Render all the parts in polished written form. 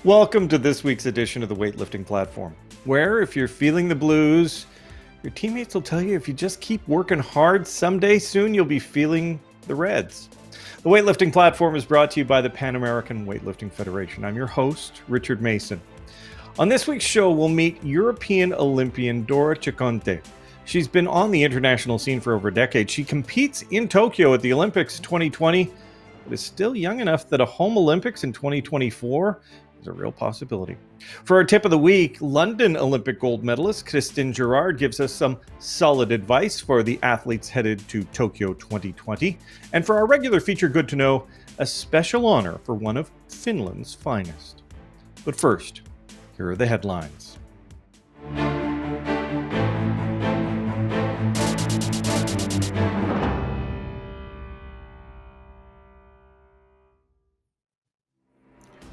Welcome to this week's edition of the Weightlifting Platform, where if you're feeling the blues, your teammates will tell you if you just keep working hard, someday soon you'll be feeling the reds. The Weightlifting Platform is brought to you by the Panamerican Weightlifting Federation. I'm your host, Richard Mason. On this week's show, we'll meet European Olympian Dora Ciconte. She's been on the international scene for over a decade. She competes in Tokyo at the Olympics 2020, but is still young enough that a home Olympics in 2024 is a real possibility. For our tip of the week, London Olympic gold medalist Christine Girard gives us some solid advice for the athletes headed to Tokyo 2020. And for our regular feature Good to Know, a special honor for one of Finland's finest. But first, here are the headlines.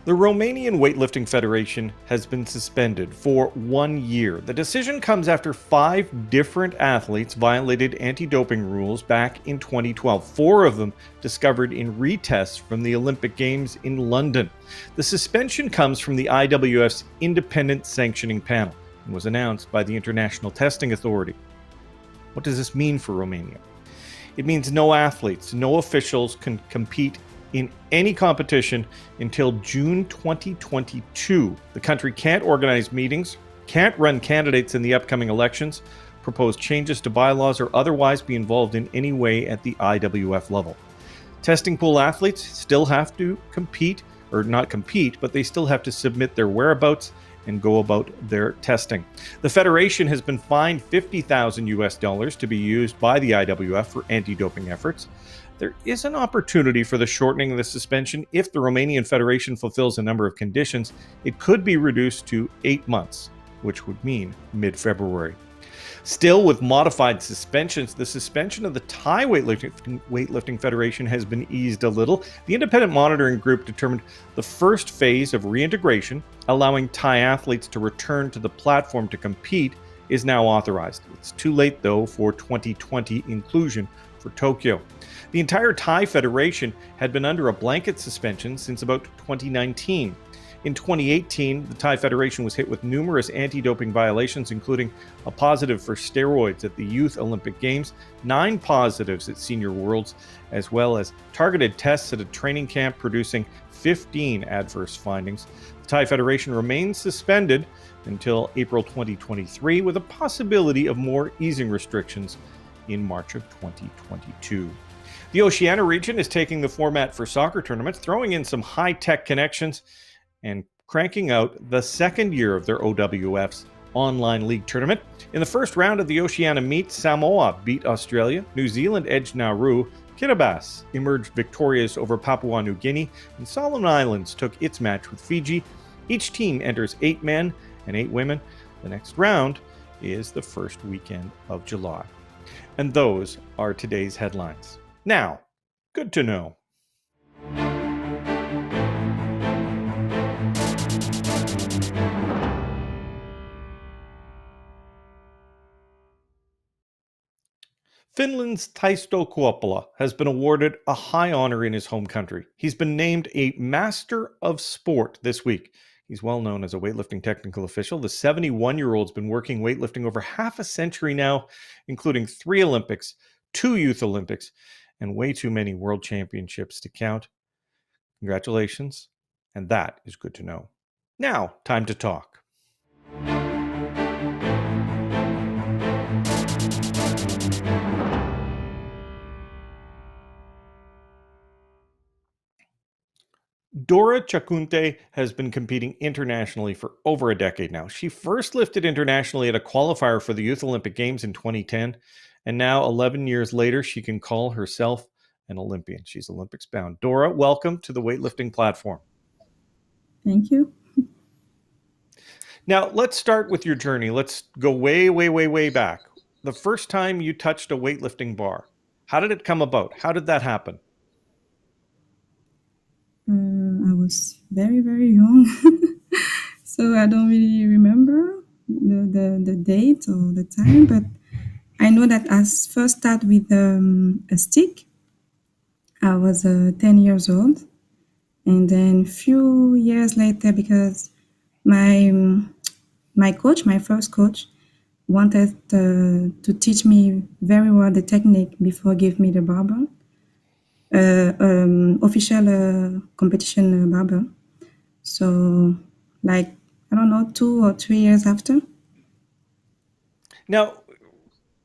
The Romanian Weightlifting Federation has been suspended for 1 year. The decision comes after 5 different athletes violated anti-doping rules back in 2012. 4 of them discovered in retests from the Olympic Games in London. The suspension comes from the IWF's independent sanctioning panel and was announced by the International Testing Authority. What does this mean for Romania? It means no athletes, no officials can compete in any competition until June 2022. The country can't organize meetings, can't run candidates in the upcoming elections, propose changes to bylaws, or otherwise be involved in any way at the IWF level. Testing pool athletes still have to compete, or not compete, but they still have to submit their whereabouts and go about their testing. The federation has been fined $50,000 to be used by the IWF for anti-doping efforts. There is an opportunity for the shortening of the suspension. If the Romanian Federation fulfills a number of conditions, it could be reduced to 8 months, which would mean mid-February. Still, with modified suspensions, the suspension of the Thai Weightlifting Federation has been eased a little. The independent monitoring group determined the first phase of reintegration, allowing Thai athletes to return to the platform to compete, is now authorized. It's too late, though, for 2020 inclusion for Tokyo. The entire Thai Federation had been under a blanket suspension since about 2019. In 2018, the Thai Federation was hit with numerous anti-doping violations, including a positive for steroids at the Youth Olympic Games, 9 positives at Senior Worlds, as well as targeted tests at a training camp producing 15 adverse findings. The Thai Federation remains suspended until April 2023, with a possibility of more easing restrictions in March of 2022. The Oceania region is taking the format for soccer tournaments, throwing in some high-tech connections, and cranking out the second year of their OWF's online league tournament. In the first round of the Oceania meet, Samoa beat Australia, New Zealand edged Nauru, Kiribati emerged victorious over Papua New Guinea, and Solomon Islands took its match with Fiji. Each team enters 8 men and 8 women. The next round is the first weekend of July. And those are today's headlines. Now, good to know. Finland's Taisto Kuopala has been awarded a high honor in his home country. He's been named a Master of Sport this week. He's well known as a weightlifting technical official. The 71-year-old's been working weightlifting over half a century now, including 3 Olympics, 2 Youth Olympics, and way too many world championships to count. Congratulations, and that is good to know. Now, time to talk. Dora Ciconte has been competing internationally for over a decade now. She first lifted internationally at a qualifier for the Youth Olympic Games in 2010, and now 11 years later, she can call herself an Olympian. She's Olympics bound. Dora, welcome to the Weightlifting Platform. Thank you. Now, let's start with your journey. Let's go way back. The first time you touched a weightlifting bar, how did it come about? How did that happen? I was very, very young, so I don't really remember the date or the time, but I know that I first started with a stick. I was 10 years old, And then few years later, because my my coach, my first coach, wanted to teach me very well the technique before give me the barbell, official competition barbell. So, like I don't know, 2 or 3 years after. Now,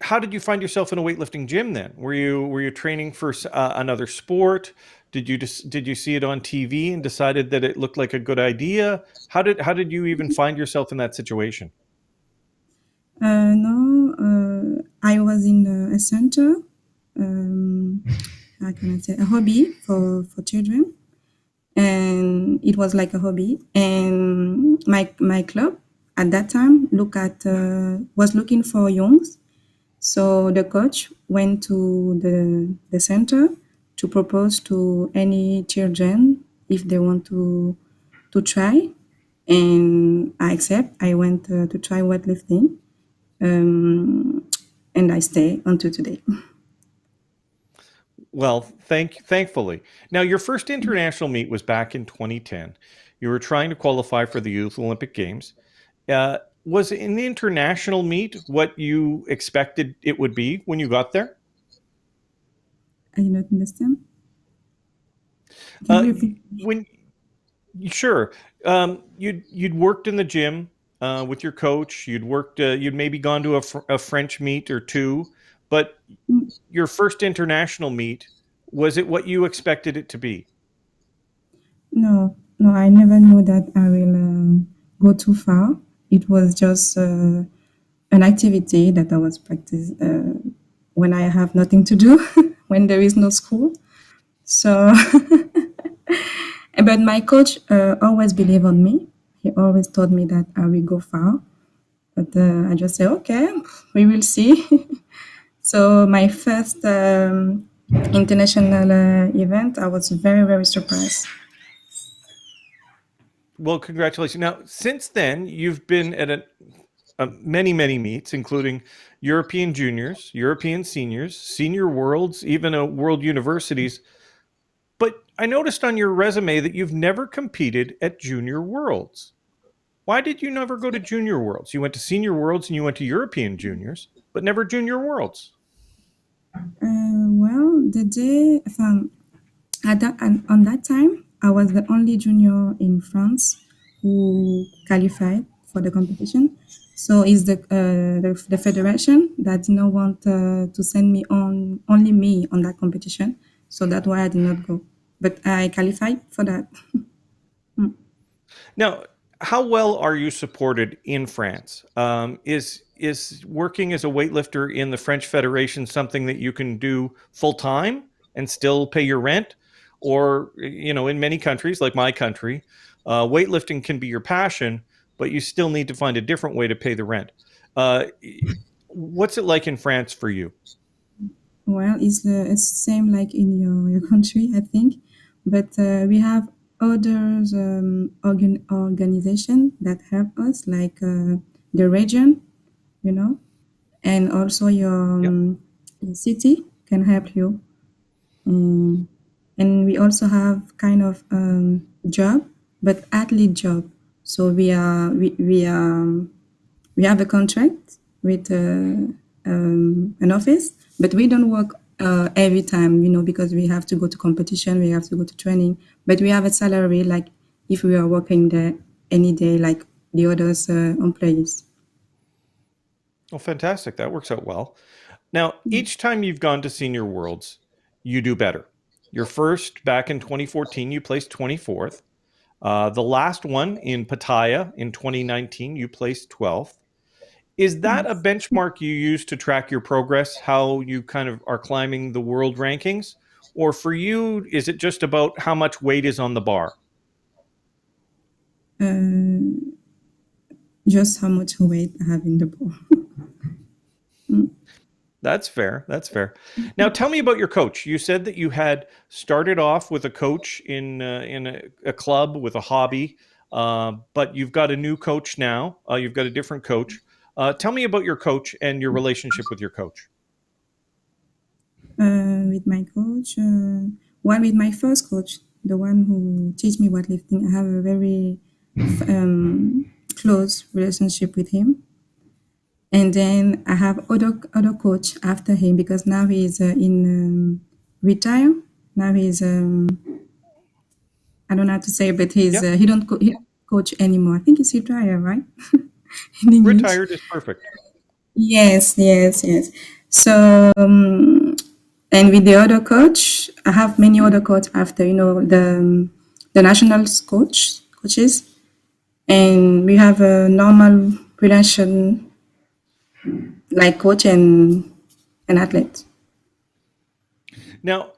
how did you find yourself in a weightlifting gym then? Were you training for another sport? Did you see it on TV and decided that it looked like a good idea? How did you even find yourself in that situation? No, I was in a center. Um, how can I say a hobby for children, and it was like a hobby. And my club at that time look at was looking for youngs. So the coach went to the center to propose to any children if they want to try, and I accept. I went to try weightlifting, um, and I stay until today. Well, thankfully. Now, your first international meet was back in 2010. You were trying to qualify for the Youth Olympic Games. Uh, was an international meet what you expected it would be when you got there? I do not understand. Can Uh, you repeat? when Sure. You'd worked in the gym with your coach. You'd maybe gone to a French meet or two, but Mm, your first international meet, was it what you expected it to be? no, no, I never knew that I will go too far. It was just an activity that I was practice when I have nothing to do, when there is no school. So, but my coach always believed on me. He always told me that I will go far. But I just say, okay, we will see. So my first international event, I was very, very surprised. Well, congratulations. Now, since then, you've been at many meets, including European juniors, European seniors, senior worlds, even world universities. But I noticed on your resume that you've never competed at junior worlds. Why did you never go to junior worlds? You went to senior worlds and you went to European juniors, but never junior worlds. Well, the day on that time, I was the only junior in France who qualified for the competition. So it's the federation that did not want to send me on only me on that competition. So that's why I did not go. But I qualified for that. Mm. Now, how well are you supported in France? Is working as a weightlifter in the French Federation something that you can do full time and still pay your rent? Or, in many countries, like my country, weightlifting can be your passion, but you still need to find a different way to pay the rent. Uh, what's it like in France for you? Well, it's the same like in your country, I think, but we have others organization that help us, like the region, you know, and also Yep. your city can help you. Um, and we also have kind of job, but athlete job. So we have a contract with an office, but we don't work every time, because we have to go to competition, we have to go to training, but we have a salary like if we are working there any day, like the others employees. Oh, fantastic. That works out well. Now, each time you've gone to Senior Worlds, you do better. Your first back in 2014, you placed 24th. The last one in Pattaya in 2019, you placed 12th. Is that a Yes. benchmark you use to track your progress, how you kind of are climbing the world rankings? Or for you, is it just about how much weight is on the bar? Uh, just how much weight I have in the ball. Mm. That's fair. That's fair. Now, tell me about your coach. You said that you had started off with a coach in a club with a hobby, but you've got a new coach now. You've got a different coach. Tell me about your coach and your relationship with your coach. With my coach, well, with my first coach, the one who teach me weightlifting. I have a very close relationship with him. And then I have other coach after him because now he is in retire. Now he's I don't know how to say, but Yep. he don't coach anymore. I think he's retired, right? In English. Retired is perfect. Yes, yes, yes. So and with the other coach, I have many other coach after the national coaches, and we have a normal relation like coach and an athlete. Now,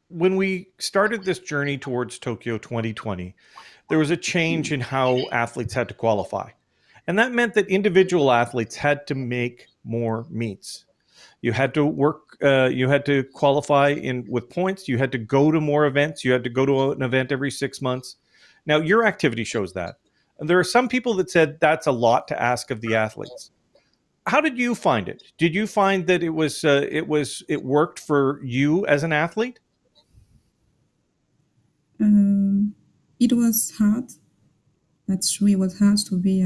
when we started this journey towards Tokyo 2020, there was a change in how athletes had to qualify. And that meant that individual athletes had to make more meets. You had to work, you had to qualify in with points, you had to go to more events, you had to go to an event every 6 months. Now, your activity shows that. And there are some people that said that's a lot to ask of the athletes. How did you find it? Did you find that it worked for you as an athlete? Um, it was hard. That's true. It was hard to be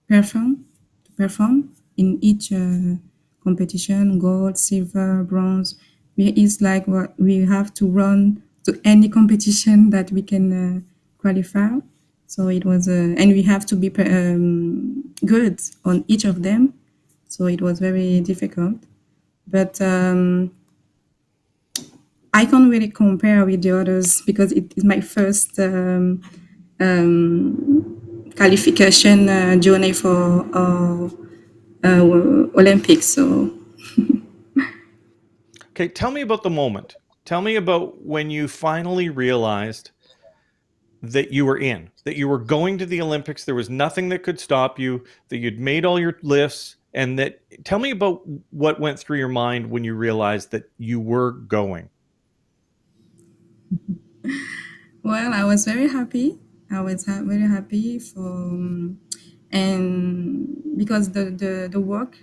perform to perform in each competition, gold, silver, bronze. It's like what we have to run to any competition that we can qualify. So it was, and we have to be good on each of them. So it was very difficult. But I can't really compare with the others because it is my first qualification journey for Olympics. So Okay, tell me about the moment. Tell me about when you finally realized that you were in, that you were going to the Olympics. There was nothing that could stop you, that you'd made all your lifts, and that tell me about what went through your mind when you realized that you were going. well, I was very happy. I was very happy for and because the work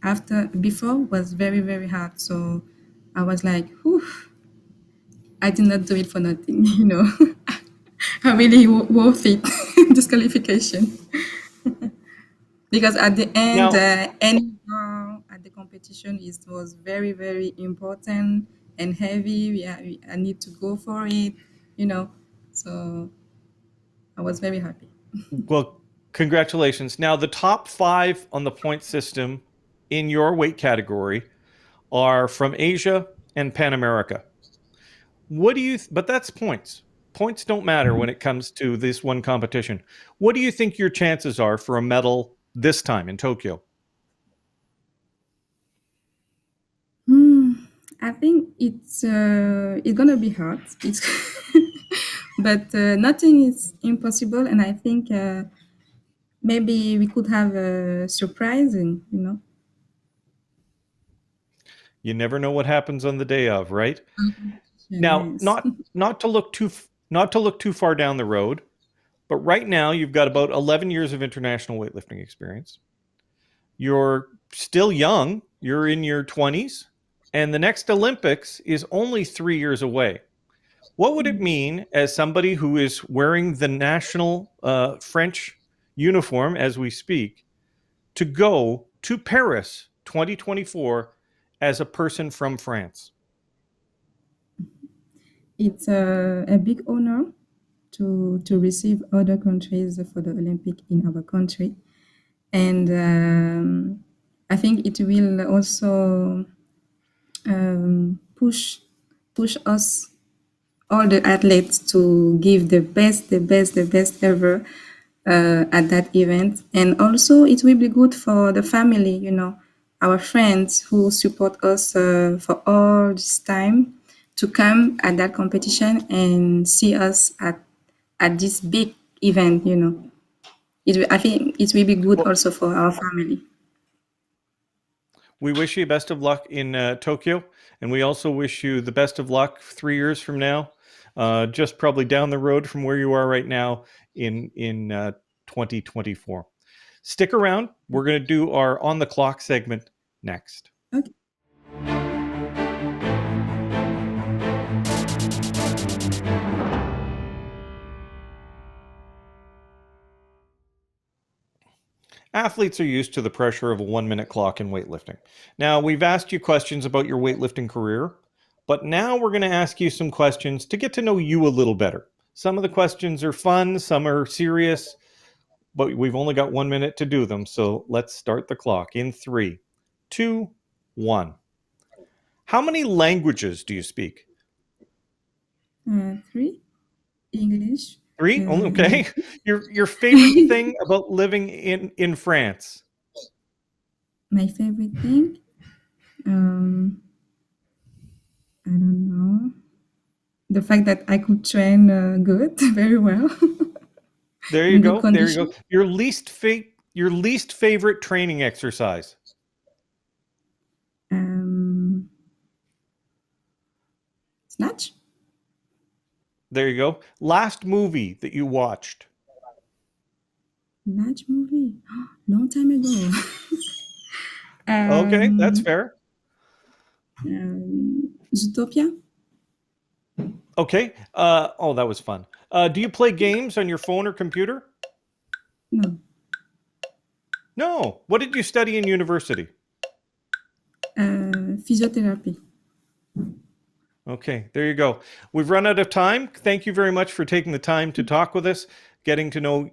after before was very hard. So I was like, whew, I did not do it for nothing, you know. I really worth it, this qualification. Because at the end, Now, any goal at the competition was very important and heavy. I need to go for it, you know. So I was very happy. well, congratulations. Now, the top five on the point system in your weight category are from Asia and Panamerica. What do you, but that's points. Points don't matter when it comes to this one competition. What do you think your chances are for a medal this time in Tokyo? Hmm, I think it's gonna be hard. It's but nothing is impossible, and I think maybe we could have a surprising, you know. You never know what happens on the day of, right? Now, Yes. not to look too far down the road, but right now you've got about 11 years of international weightlifting experience. You're still young, you're in your 20s, and the next Olympics is only 3 years away. What would it mean as somebody who is wearing the national French uniform as we speak to go to Paris 2024 as a person from France? It's a big honor to receive other countries for the Olympic in our country, and I think it will also push us all the athletes to give the best ever at that event. And also, it will be good for the family, you know, our friends who support us for all this time to come at that competition and see us at this big event, you know. I think it will be good Well, also for our family. we wish you best of luck in Tokyo, and we also wish you the best of luck 3 years from now, just probably down the road from where you are right now in 2024. Stick around. We're going to do our on the clock segment next. Okay. Athletes are used to the pressure of a 1-minute clock in weightlifting. Now, we've asked you questions about your weightlifting career, but now we're going to ask you some questions to get to know you a little better. Some of the questions are fun, some are serious, but we've only got 1 minute to do them. So let's start the clock in 3, 2, 1. How many languages do you speak? 3. English. 3? Only okay. Your favorite thing about living in France? My favorite thing, I don't know. The fact that I could train good, very well, There you in good go. There you go. condition. Your least favorite training exercise. Um, Snatch. There you go. Last movie that you watched. Snatch movie. Long time ago. Okay, that's um, fair. Zootopia. Okay. Oh, that was fun. Do you play games on your phone or computer? No. No. What did you study in university? Physiotherapy. Okay, there you go. We've run out of time. Thank you very much for taking the time to talk with us, getting to know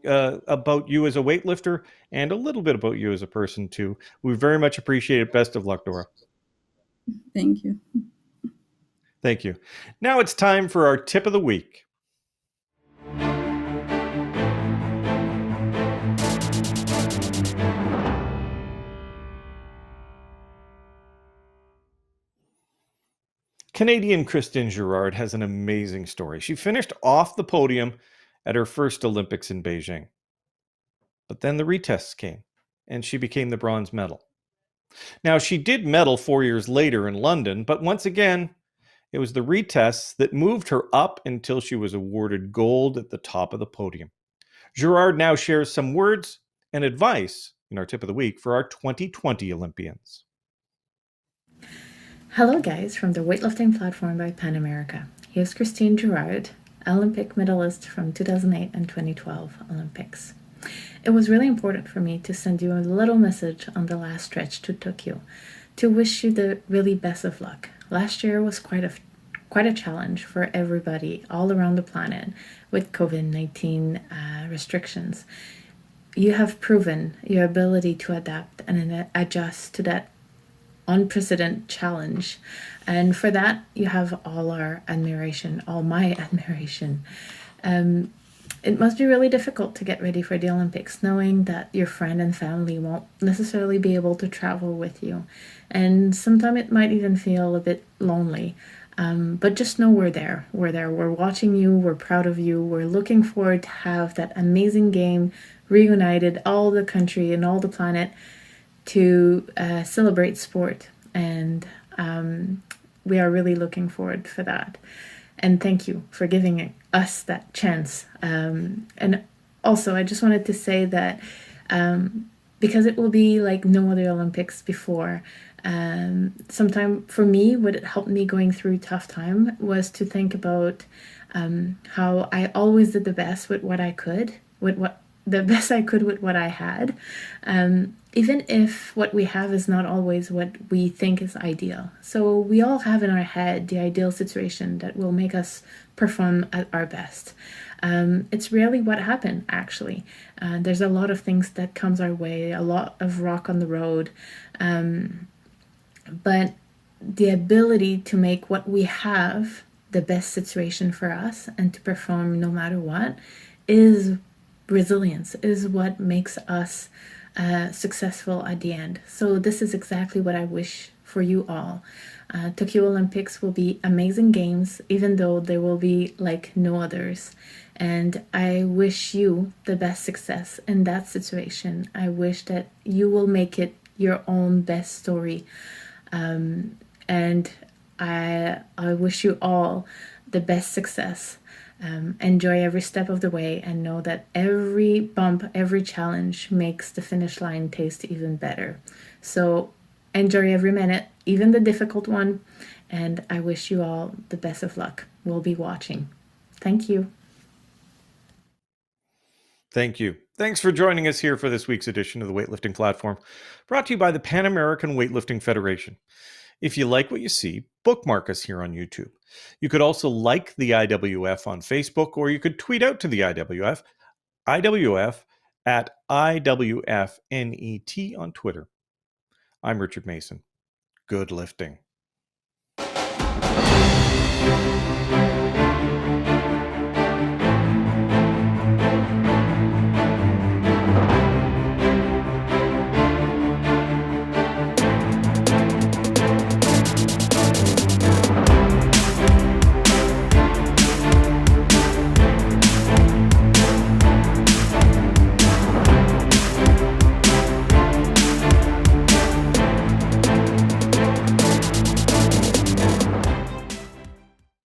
about you as a weightlifter and a little bit about you as a person, too. We very much appreciate it. Best of luck, Dora. Thank you. Thank you. Now it's time for our tip of the week. Canadian Christine Girard has an amazing story. She finished off the podium at her first Olympics in Beijing. But then the retests came, and she became the bronze medal. Now, she did medal 4 years later in London, but once again, it was the retests that moved her up until she was awarded gold at the top of the podium. Girard now shares some words and advice in our tip of the week for our 2020 Olympians. Hello guys from the weightlifting platform by Panamerica. Here's Christine Girard, Olympic medalist from 2008 and 2012 Olympics. It was really important for me to send you a little message on the last stretch to Tokyo to wish you the really best of luck. Last year was quite a challenge for everybody all around the planet with COVID-19 restrictions. You have proven your ability to adapt and adjust to that unprecedented challenge, and for that you have all our admiration, all my admiration. It must be really difficult to get ready for the Olympics knowing that your friend and family won't necessarily be able to travel with you, and sometimes it might even feel a bit lonely, but just know we're there, we're watching you, we're proud of you, we're looking forward to have that amazing game reunited all the country and all the planet to celebrate sport, and we are really looking forward for that. And thank you for giving us that chance. And also, I just wanted to say that because it will be like no other Olympics before, sometime for me, what helped me going through tough time was to think about how I always did the best with what I could, with what the best I could with what I had, even if what we have is not always what we think is ideal. So we all have in our head the ideal situation that will make us perform at our best. It's rarely what happened, actually. There's a lot of things that comes our way, a lot of rock on the road, but the ability to make what we have the best situation for us and to perform no matter what is resilience, is what makes us successful at the end. So this is exactly what I wish for you all. Tokyo Olympics will be amazing games, even though there will be like no others. And I wish you the best success in that situation. I wish that you will make it your own best story. And I wish you all the best success. Enjoy every step of the way and know that every bump, every challenge makes the finish line taste even better. So enjoy every minute, even the difficult one, and I wish you all the best of luck. We'll be watching. Thank you. Thank you. Thanks for joining us here for this week's edition of the Weightlifting Platform, brought to you by the Pan American Weightlifting Federation. If you like what you see, bookmark us here on YouTube. You could also like the IWF on Facebook, or you could tweet out to the IWF at IWFNET on Twitter. I'm Richard Mason. Good lifting.